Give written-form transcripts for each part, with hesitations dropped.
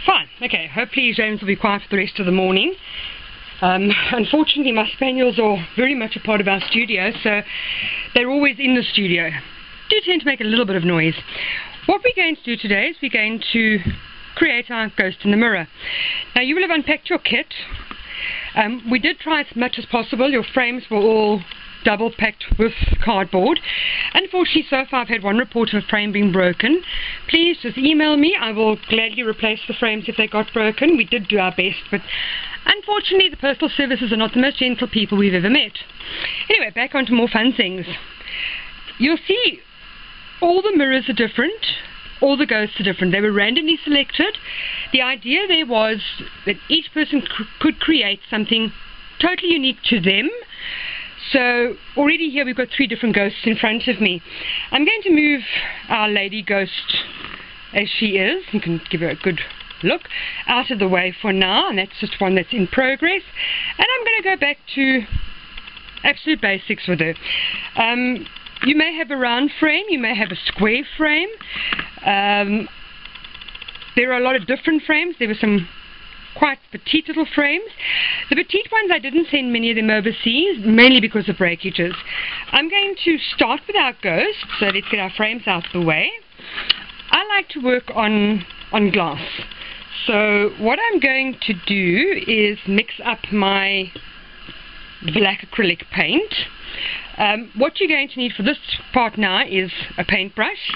Fine, okay, hopefully James will be quiet for the rest of the morning. Unfortunately my spaniels are very much a part of our studio, so they're always in the studio. Do tend to make a little bit of noise. What we're going to do today is we're going to create our ghost in the mirror. Now you will have unpacked your kit. We did try as much as possible. Your frames were all double packed with cardboard. Unfortunately, so far I've had one report of a frame being broken. Please just email me. I will gladly replace the frames if they got broken. We did do our best, but unfortunately the postal services are not the most gentle people we've ever met. Anyway, back onto more fun things. You'll see all the mirrors are different. All the ghosts are different. They were randomly selected. The idea there was that each person could create something totally unique to them. So already here we've got 3 different ghosts in front of me. I'm going to move our lady ghost as she is. You can give her a good look out of the way for now, and that's just one that's in progress. And I'm going to go back to absolute basics with her. You may have a round frame, you may have a square frame. There are a lot of different frames. There were some quite petite little frames. The petite ones, I didn't send many of them overseas, mainly because of breakages. I'm going to start with our ghost, so let's get our frames out of the way. I like to work on glass. So what I'm going to do is mix up my black acrylic paint. What you're going to need for this part now is a paintbrush,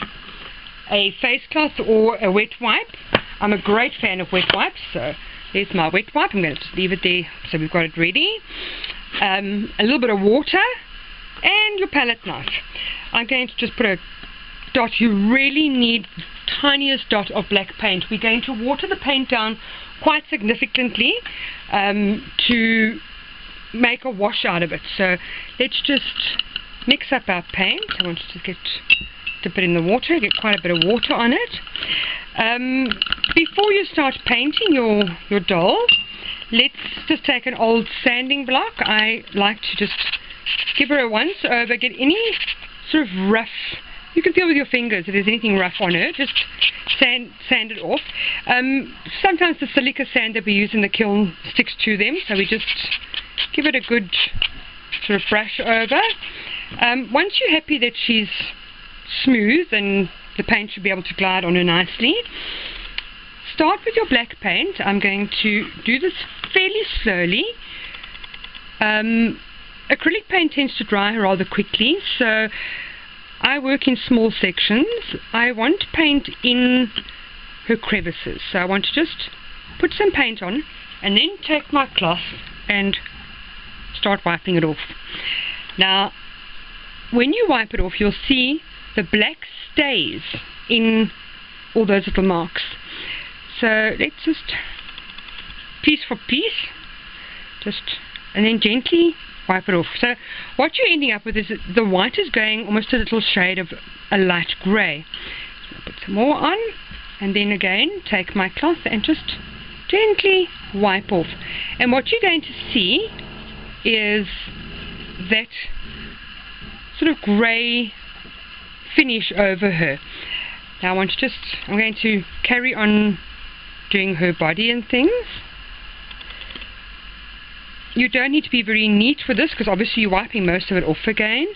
a face cloth or a wet wipe. I'm a great fan of wet wipes, so there's my wet wipe. I'm going to just leave it there so we've got it ready. A little bit of water and your palette knife. I'm going to just put a dot. You really need the tiniest dot of black paint. We're going to water the paint down quite significantly to make a wash out of it. So let's just mix up our paint. I want to dip it in the water, get quite a bit of water on it. Before you start painting your doll, let's just take an old sanding block. I like to just give her a once over, get any sort of rough, you can feel with your fingers if there's anything rough on her, just sand it off. Sometimes the silica sand that we use in the kiln sticks to them, so we just give it a good sort of brush over. Once you're happy that she's smooth and the paint should be able to glide on her nicely, start with your black paint. I'm going to do this fairly slowly. Acrylic paint tends to dry rather quickly, so I work in small sections. I want paint in her crevices, so I want to just put some paint on and then take my cloth and start wiping it off. Now when you wipe it off, you'll see the black stays in all those little marks. So let's just piece for piece, and then gently wipe it off. So what you're ending up with is that the white is going almost a little shade of a light grey. So I'll put some more on, and then again take my cloth and just gently wipe off. And what you're going to see is that sort of grey finish over her. Now I'm going to carry on doing her body and things. You don't need to be very neat with this because obviously you're wiping most of it off again.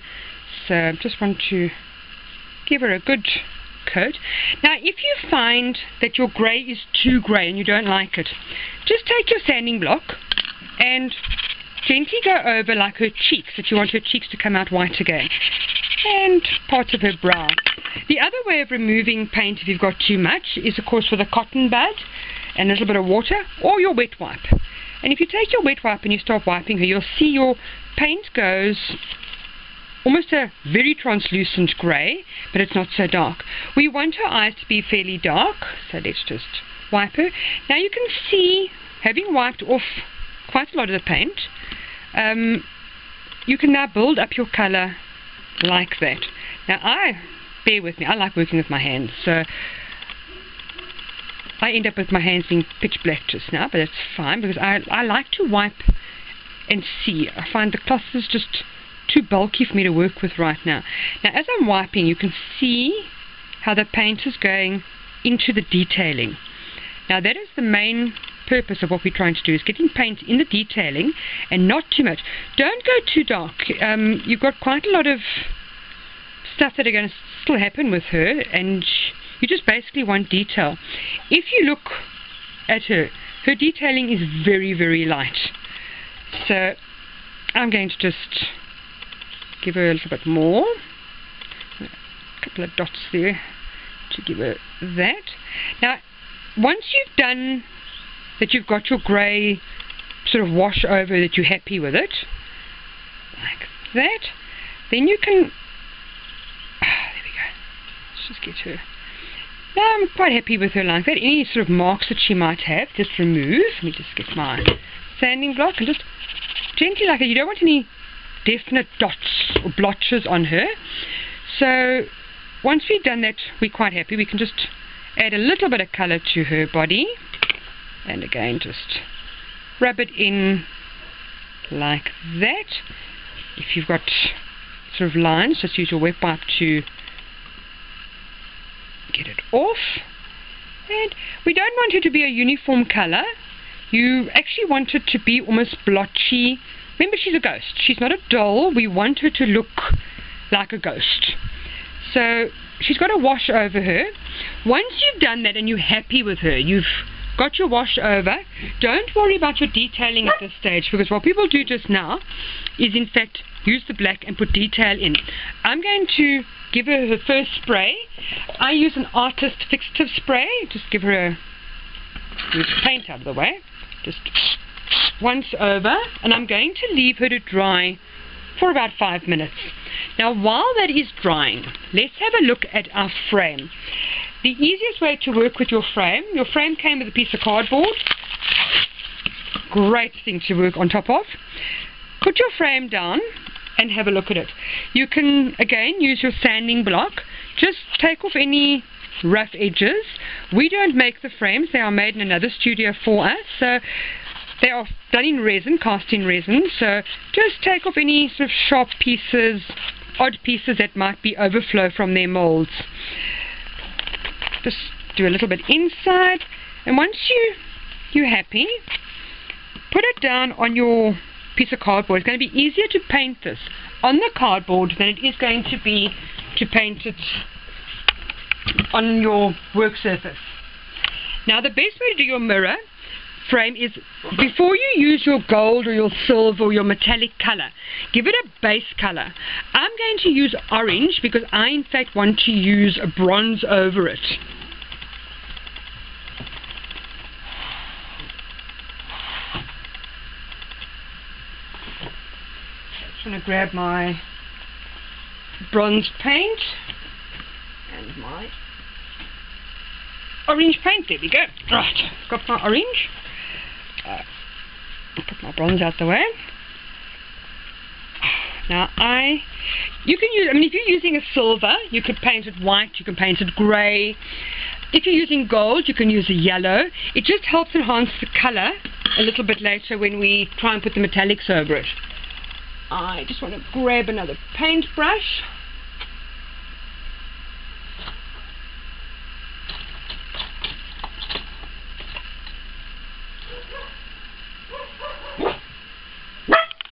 So I just want to give her a good coat. Now if you find that your grey is too grey and you don't like it, just take your sanding block and gently go over like her cheeks, if you want her cheeks to come out white again, and parts of her brow. The other way of removing paint if you've got too much is of course with a cotton bud and a little bit of water or your wet wipe. And if you take your wet wipe and you start wiping her, you'll see your paint goes almost a very translucent grey, but it's not so dark. We want her eyes to be fairly dark, so let's just wipe her. Now you can see, having wiped off quite a lot of the paint, you can now build up your colour like that. Now bear with me, I like working with my hands, so I end up with my hands being pitch black just now, but it's fine because I like to wipe and see. I find the cloth is just too bulky for me to work with right now. Now as I'm wiping, you can see how the paint is going into the detailing. Now that is the main purpose of what we're trying to do, is getting paint in the detailing and not too much. Don't go too dark. You've got quite a lot of stuff that are going to still happen with her, and you just basically want detail. If you look at her detailing is very, very light. So I'm going to just give her a little bit more. A couple of dots there to give her that. Now, once you've done that, you've got your grey sort of wash over, that you're happy with it, like that, then you can, there we go, let's just get her. Now I'm quite happy with her like that. Any sort of marks that she might have, just remove. Let me just get my sanding block and just gently like that. You don't want any definite dots or blotches on her. So once we've done that, we're quite happy. We can just add a little bit of colour to her body, and again just rub it in like that. If you've got sort of lines, just use your wet wipe to get it off. And we don't want it to be a uniform colour. You actually want it to be almost blotchy. Remember, she's a ghost. She's not a doll. We want her to look like a ghost. So she's got a wash over her. Once you've done that and you're happy with her, you've got your wash over, don't worry about your detailing at this stage, because what people do just now is in fact use the black and put detail in. I'm going to give her first spray. I use an artist fixative spray. Just give her a, move the paint out of the way, just once over, and I'm going to leave her to dry for about 5 minutes. Now while that is drying, let's have a look at our frame. The easiest way to work with your frame came with a piece of cardboard. Great thing to work on top of. Put your frame down and have a look at it. You can again use your sanding block. Just take off any rough edges. We don't make the frames, they are made in another studio for us. So they are done in resin, cast in resin. So just take off any sort of sharp pieces, odd pieces that might be overflow from their molds. Just do a little bit inside, and once you're happy, put it down on your piece of cardboard. It's going to be easier to paint this on the cardboard than it is going to be to paint it on your work surface. Now the best way to do your mirror frame is, before you use your gold or your silver or your metallic color, give it a base color. I'm going to use orange because I in fact want to use a bronze over it. Just want to grab my bronze paint and my orange paint. There we go. Right, got my orange. Put my bronze out the way. Now you can use, if you're using a silver, you could paint it white, you can paint it grey. If you're using gold, you can use a yellow. It just helps enhance the colour a little bit later when we try and put the metallics over it. I just want to grab another paintbrush.